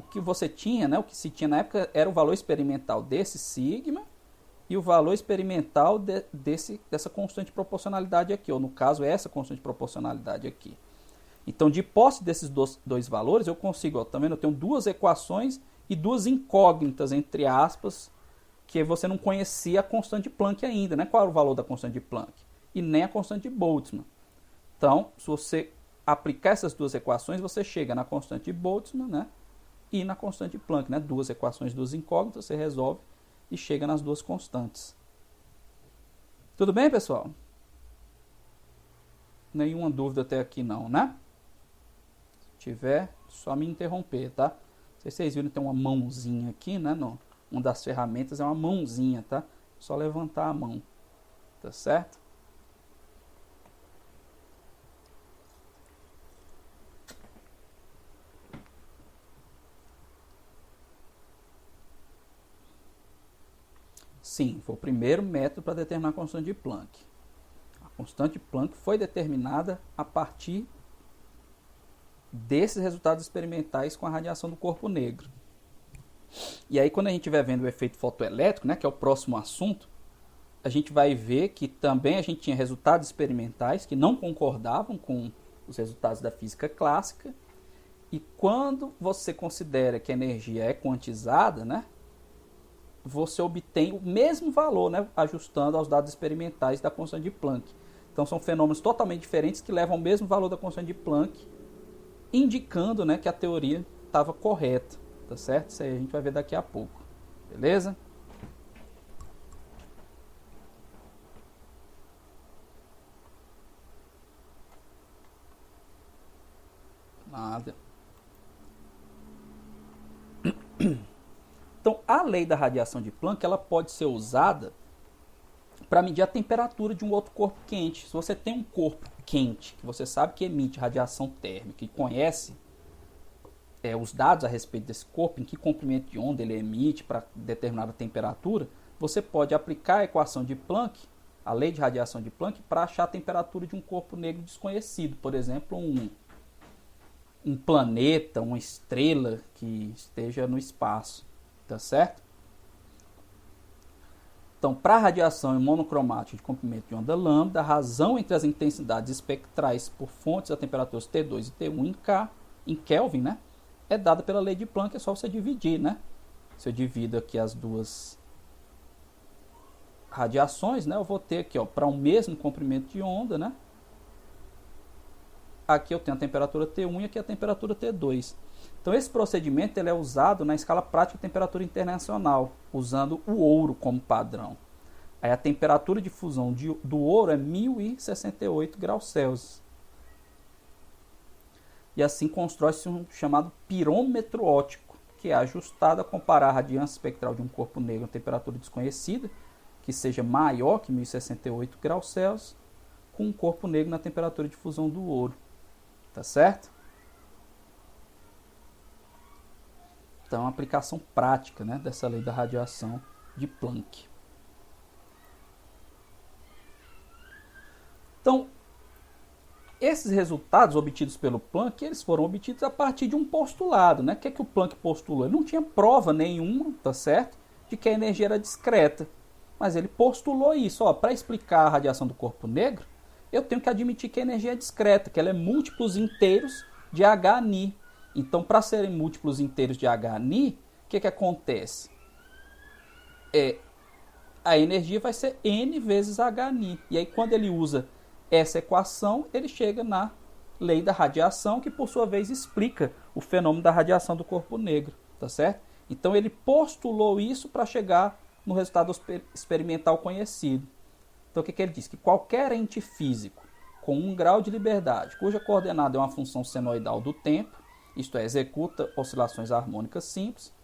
que você tinha, né, o que se tinha na época era o valor experimental desse sigma e o valor experimental dessa constante de proporcionalidade aqui, ou no caso, essa constante de proporcionalidade aqui. Então, de posse desses dois valores, eu consigo, tá vendo? Eu tenho duas equações e duas incógnitas, entre aspas, que você não conhecia a constante de Planck ainda, né? Qual era o valor da constante de Planck? E nem a constante de Boltzmann. Então, se você aplicar essas duas equações, você chega na constante de Boltzmann, né? E na constante de Planck, né? Duas equações, duas incógnitas, você resolve e chega nas duas constantes. Tudo bem, pessoal? Nenhuma dúvida até aqui não, né? Se tiver, só me interromper, tá? Não sei se vocês viram, tem uma mãozinha aqui, né? Uma das ferramentas é uma mãozinha, tá? Só levantar a mão, tá certo? Sim, foi o primeiro método para determinar a constante de Planck. A constante de Planck foi determinada a partir desses resultados experimentais com a radiação do corpo negro. E aí, quando a gente estiver vendo o efeito fotoelétrico, né, que é o próximo assunto, a gente vai ver que também a gente tinha resultados experimentais que não concordavam com os resultados da física clássica. E quando você considera que a energia é quantizada, né, você obtém o mesmo valor, né, ajustando aos dados experimentais da constante de Planck. Então são fenômenos totalmente diferentes que levam ao mesmo valor da constante de Planck, indicando, né, que a teoria estava correta, tá certo? Isso aí a gente vai ver daqui a pouco, beleza? Nada. Então, a lei da radiação de Planck, ela pode ser usada para medir a temperatura de um outro corpo quente. Se você tem um corpo quente, que você sabe que emite radiação térmica e conhece os dados a respeito desse corpo, em que comprimento de onda ele emite para determinada temperatura, você pode aplicar a equação de Planck, a lei de radiação de Planck, para achar a temperatura de um corpo negro desconhecido. Por exemplo, um planeta, uma estrela que esteja no espaço. Tá certo? Então, para a radiação monocromática de comprimento de onda lambda, a razão entre as intensidades espectrais por fontes a temperaturas T2 e T1 em Kelvin, né, é dada pela lei de Planck, é só você dividir, né? Se eu divido aqui as duas radiações, né, eu vou ter aqui, ó, para um mesmo comprimento de onda, né? Aqui eu tenho a temperatura T1 e aqui a temperatura T2. Então, esse procedimento ele é usado na escala prática de temperatura internacional, usando o ouro como padrão. Aí a temperatura de fusão do ouro é 1068 graus Celsius. E assim constrói-se um chamado pirômetro óptico, que é ajustado a comparar a radiância espectral de um corpo negro a temperatura desconhecida, que seja maior que 1068 graus Celsius, com um corpo negro na temperatura de fusão do ouro. Tá certo? Então, a aplicação prática, né, dessa lei da radiação de Planck. Então, esses resultados obtidos pelo Planck, eles foram obtidos a partir de um postulado, né? O que é que o Planck postulou? Ele não tinha prova nenhuma, tá certo, de que a energia era discreta, mas ele postulou isso, ó, para explicar a radiação do corpo negro, eu tenho que admitir que a energia é discreta, que ela é múltiplos inteiros de Hν. Então, para serem múltiplos inteiros de Hν, o que acontece? A energia vai ser N vezes Hν. E aí, quando ele usa essa equação, ele chega na lei da radiação, que por sua vez explica o fenômeno da radiação do corpo negro, tá certo? Então ele postulou isso para chegar no resultado experimental conhecido. Então o que ele diz? Que qualquer ente físico com um grau de liberdade, cuja coordenada é uma função senoidal do tempo, isto é, executa oscilações harmônicas simples,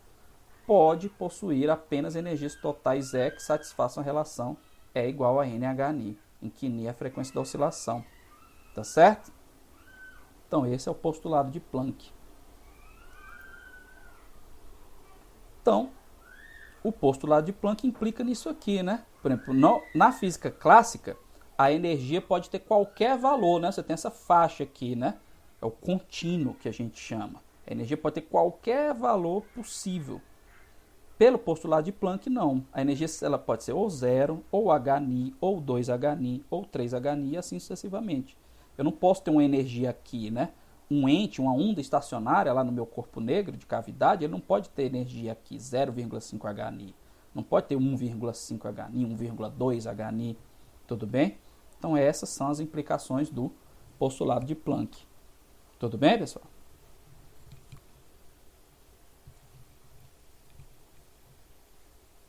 pode possuir apenas energias totais E que satisfaçam a relação E igual a NHν, em que Ni é a frequência da oscilação. Tá certo? Então, esse é o postulado de Planck. Então, o postulado de Planck implica nisso aqui, né? Por exemplo, na física clássica, a energia pode ter qualquer valor, né? Você tem essa faixa aqui, né? É o contínuo que a gente chama. A energia pode ter qualquer valor possível. Pelo postulado de Planck, não. A energia ela pode ser ou 0, ou Hν, ou 2Hν, ou 3Hν, e assim sucessivamente. Eu não posso ter uma energia aqui, né? Um ente, uma onda estacionária lá no meu corpo negro de cavidade, ele não pode ter energia aqui, 0,5Hν. Não pode ter 1,5Hν, 1,2Hν. Tudo bem? Então essas são as implicações do postulado de Planck. Tudo bem, pessoal?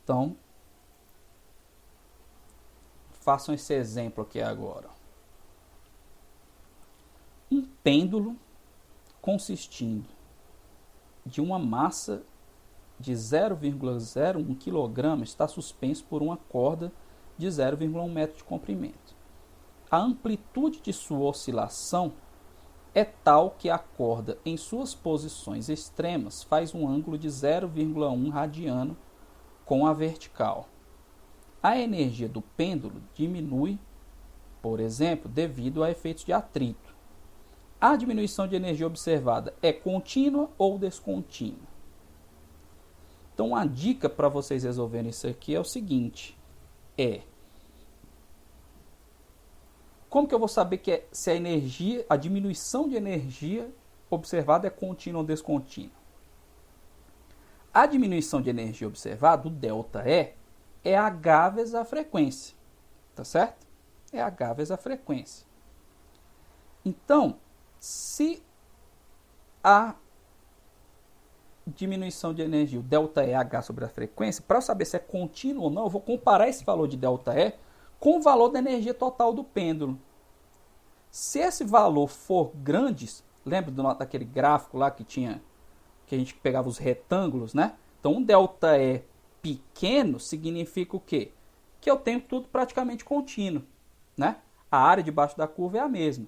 Então, façam esse exemplo aqui agora. Um pêndulo consistindo de uma massa de 0,01 kg está suspenso por uma corda de 0,1 metro de comprimento. A amplitude de sua oscilação é tal que a corda, em suas posições extremas, faz um ângulo de 0,1 radiano com a vertical. A energia do pêndulo diminui, por exemplo, devido a efeitos de atrito. A diminuição de energia observada é contínua ou descontínua? Então, uma dica para vocês resolverem isso aqui é o seguinte, como que eu vou saber se a diminuição de energia observada é contínua ou descontínua? A diminuição de energia observada, o ΔE, é H vezes a frequência. Tá certo? É H vezes a frequência. Então, se a diminuição de energia, o ΔE é H sobre a frequência, para eu saber se é contínuo ou não, eu vou comparar esse valor de ΔE com o valor da energia total do pêndulo. Se esse valor for grande, lembra daquele gráfico lá que a gente pegava os retângulos, né? Então, um ΔE pequeno significa o quê? Que eu tenho tudo praticamente contínuo, né? A área debaixo da curva é a mesma.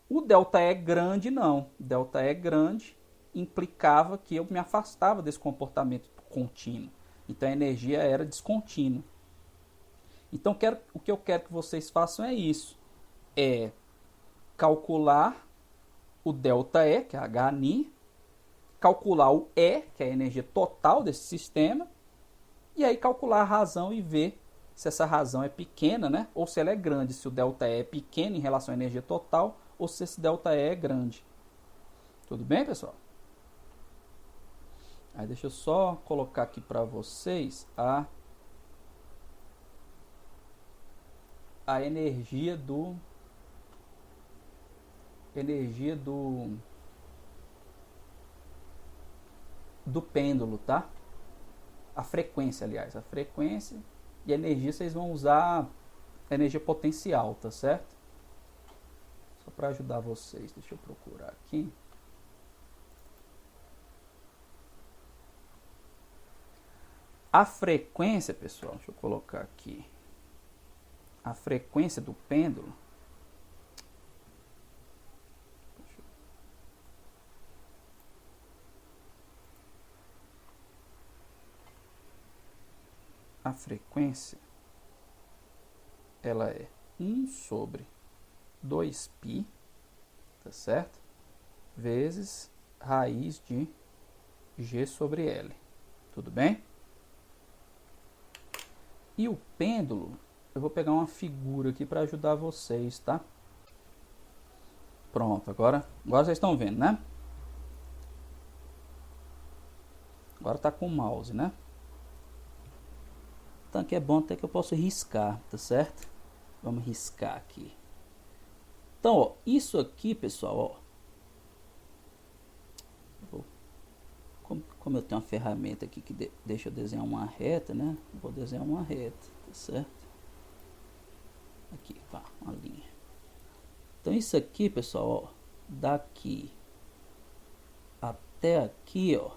O ΔE grande, não. ΔE grande implicava que eu me afastava desse comportamento contínuo. Então, a energia era descontínua. Então, o que eu quero que vocês façam é isso. É calcular o ΔE, que é Hν, calcular o E, que é a energia total desse sistema, e aí calcular a razão e ver se essa razão é pequena, né? Ou se ela é grande, se o ΔE é pequeno em relação à energia total, ou se esse ΔE é grande. Tudo bem, pessoal? Aí deixa eu só colocar aqui para vocês a energia do pêndulo, tá? A frequência, aliás, a frequência e a energia vocês vão usar a energia potencial, tá certo? Só para ajudar vocês, deixa eu procurar aqui. A frequência, pessoal, deixa eu colocar aqui. A frequência do pêndulo a frequência ela é 1 sobre 2π, tá certo? Vezes raiz de G sobre L. Tudo bem? E o pêndulo, eu vou pegar uma figura aqui para ajudar vocês, tá? Pronto, agora vocês estão vendo, né? Agora tá com o mouse, né? Então aqui é bom até que eu posso riscar, tá certo? Vamos riscar aqui. Então, ó, isso aqui, pessoal, ó. Como eu tenho uma ferramenta aqui que deixa eu desenhar uma reta, né? Vou desenhar uma reta, tá certo? Aqui, pá, uma linha. Então isso aqui, pessoal, ó, daqui até aqui, ó,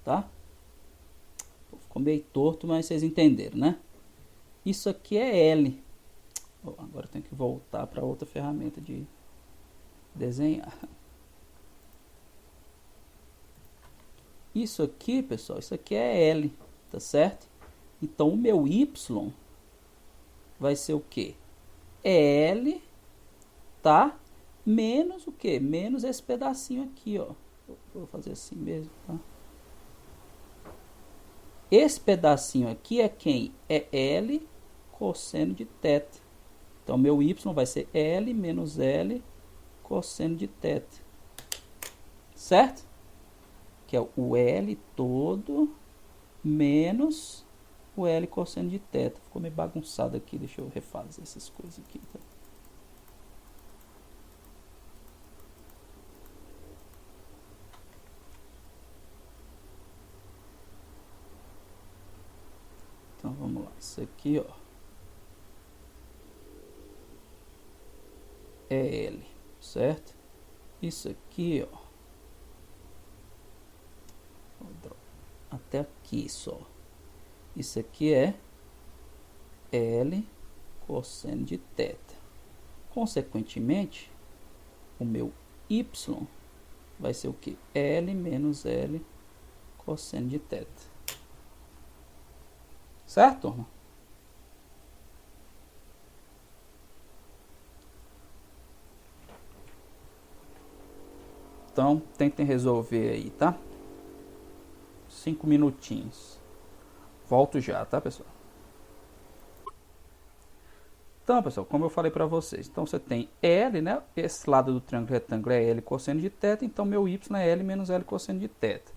tá? Ficou meio torto, mas vocês entenderam, né? Isso aqui é L. Oh, agora eu tenho que voltar para outra ferramenta de desenhar. Isso aqui, pessoal, isso aqui é L, tá certo? Então o meu Y vai ser o quê? L, tá? Menos o quê? Menos esse pedacinho aqui, ó. Vou fazer assim mesmo, tá? Esse pedacinho aqui é quem? É L cosseno de θ. Então, meu Y vai ser L menos L cosseno de θ. Certo? Que é o L todo menos o L cosseno de θ. Ficou meio bagunçado aqui. Deixa eu refazer essas coisas aqui. Tá? Então, vamos lá. Isso aqui, ó, é L, certo? Isso aqui, ó, até aqui só. Isso aqui é L cosseno de θ. Consequentemente, o meu Y vai ser o que? L menos L cosseno de θ. Certo, turma? Então, tentem resolver aí, tá? 5 minutinhos. Volto já, tá, pessoal? Então, pessoal, como eu falei para vocês, então você tem L, né? Esse lado do triângulo retângulo é L cosseno de θ, então meu Y é L menos L cosseno de θ.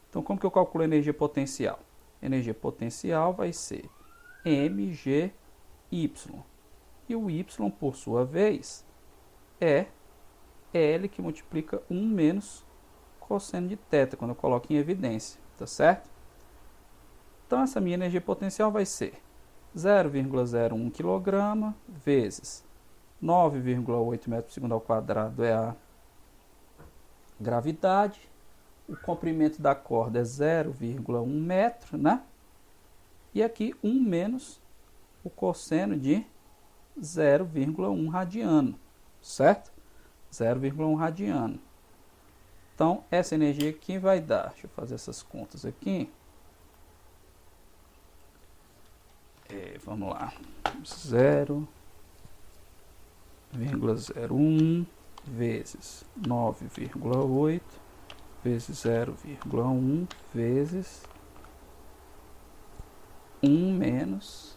Então, como que eu calculo a energia potencial? Energia potencial vai ser mgy. E o Y, por sua vez, é L que multiplica 1 menos cosseno de θ, quando eu coloco em evidência, tá certo? Então, essa minha energia potencial vai ser 0,01 kg vezes 9,8 metros por segundo ao quadrado é a gravidade. O comprimento da corda é 0,1 metro, né? E aqui 1 menos o cosseno de 0,1 radiano, certo? 0,1 radiano. Então, essa energia aqui vai dar, deixa eu fazer essas contas aqui. Vamos lá, 0,01 vezes 9,8 vezes 0,1 vezes 1 menos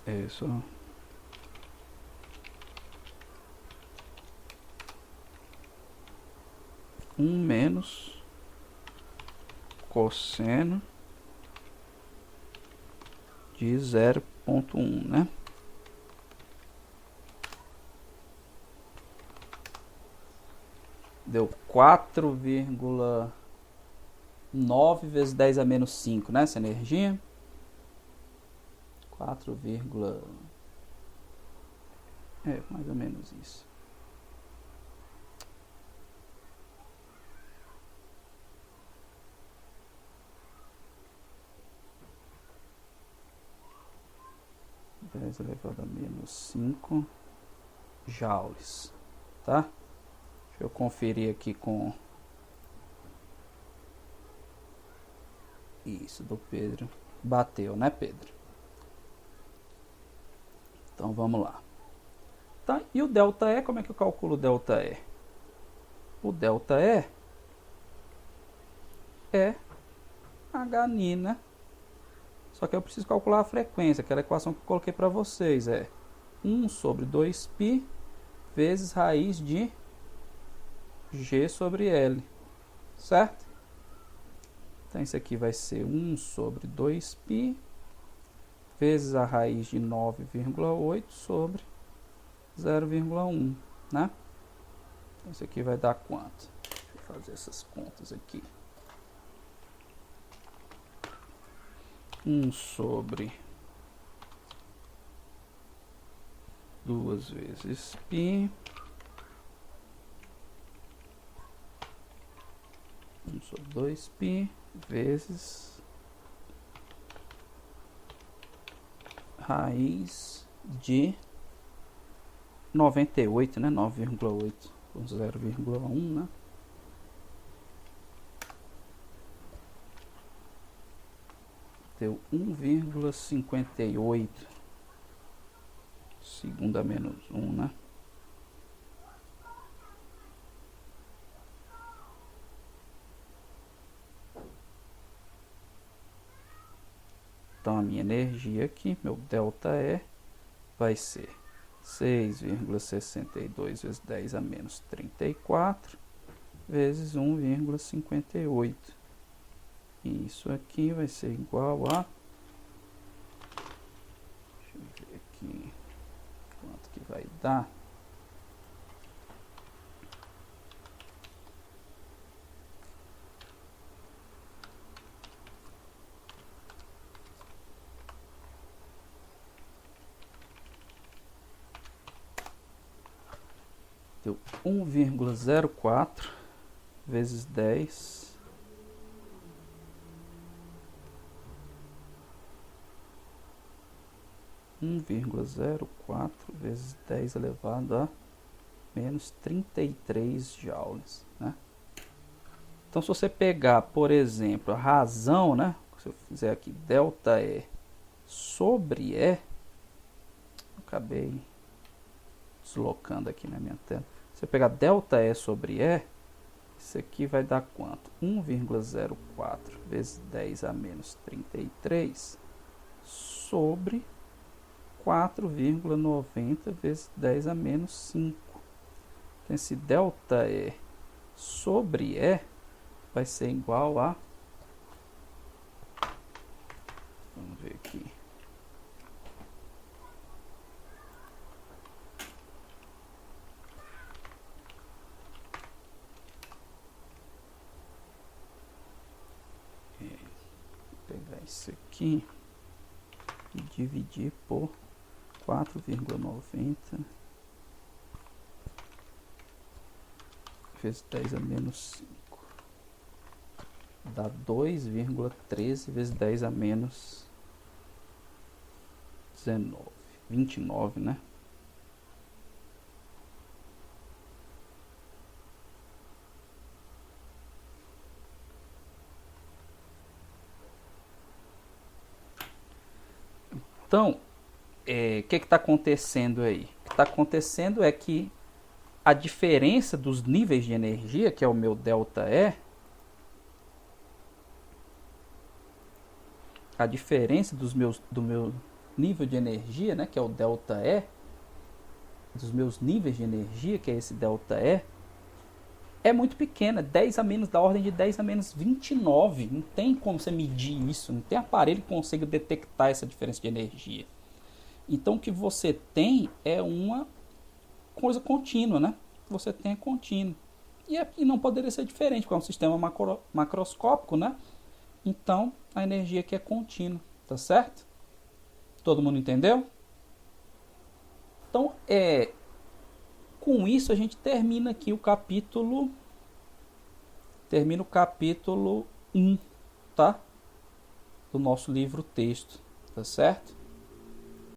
isso. 1 menos cosseno de 0,1, né? Deu 4,9 vezes 10 a menos 5, né? Essa energia. 4, mais ou menos isso. 10 elevado a menos 5 joules, tá? Deixa eu conferir aqui com isso do Pedro. Bateu, né, Pedro? Então vamos lá. Tá? E o ΔE, como é que eu calculo o ΔE? O ΔE é Hni, né? Só que eu preciso calcular a frequência. Aquela equação que eu coloquei para vocês é 1 sobre 2π vezes raiz de G sobre L, certo? Então isso aqui vai ser 1 sobre 2π vezes a raiz de 9,8 sobre 0,1, né? Então isso aqui vai dar quanto? Deixa eu fazer essas contas aqui. 1 sobre 2 vezes π, 1 sobre 2π vezes raiz de 98, né? 9,8 por 0,1, né? Deu 1,58 segunda menos 1, né? Então a minha energia aqui, meu ΔE, vai ser 6,62 vezes 10 a menos 34 vezes 1,58. E isso aqui vai ser igual a... Deixa eu ver aqui quanto que vai dar. Deu 1,04 vezes 10 1,04 vezes 10 elevado a menos 33 joules, né? Então, se você pegar, por exemplo, a razão, né? Se eu fizer aqui ΔE sobre E, acabei deslocando aqui na minha tela. Se eu pegar ΔE sobre E, isso aqui vai dar quanto? 1,04 vezes 10 a menos 33 sobre 4,90 vezes 10 a menos 5. Então, esse ΔE sobre E vai ser igual a... Vamos ver aqui. Vou pegar isso aqui e dividir por 4,90 vezes 10 a menos 5. Dá 2,13 vezes 10 a menos 19. 29, né? Então, o que está acontecendo aí? O que está acontecendo é que a diferença dos níveis de energia, que é o meu ΔE, a diferença do meu nível de energia, né, que é o ΔE, dos meus níveis de energia, que é esse ΔE, é muito pequena, 10 a menos, da ordem de 10 a menos 29. Não tem como você medir isso, não tem aparelho que consiga detectar essa diferença de energia. Então, o que você tem é uma coisa contínua, né? Você tem contínuo. E não poderia ser diferente, porque é um sistema macroscópico, né? Então, a energia aqui é contínua, tá certo? Todo mundo entendeu? Então, com isso a gente termina aqui o capítulo... Termina o capítulo 1, tá? Do nosso livro texto, tá certo?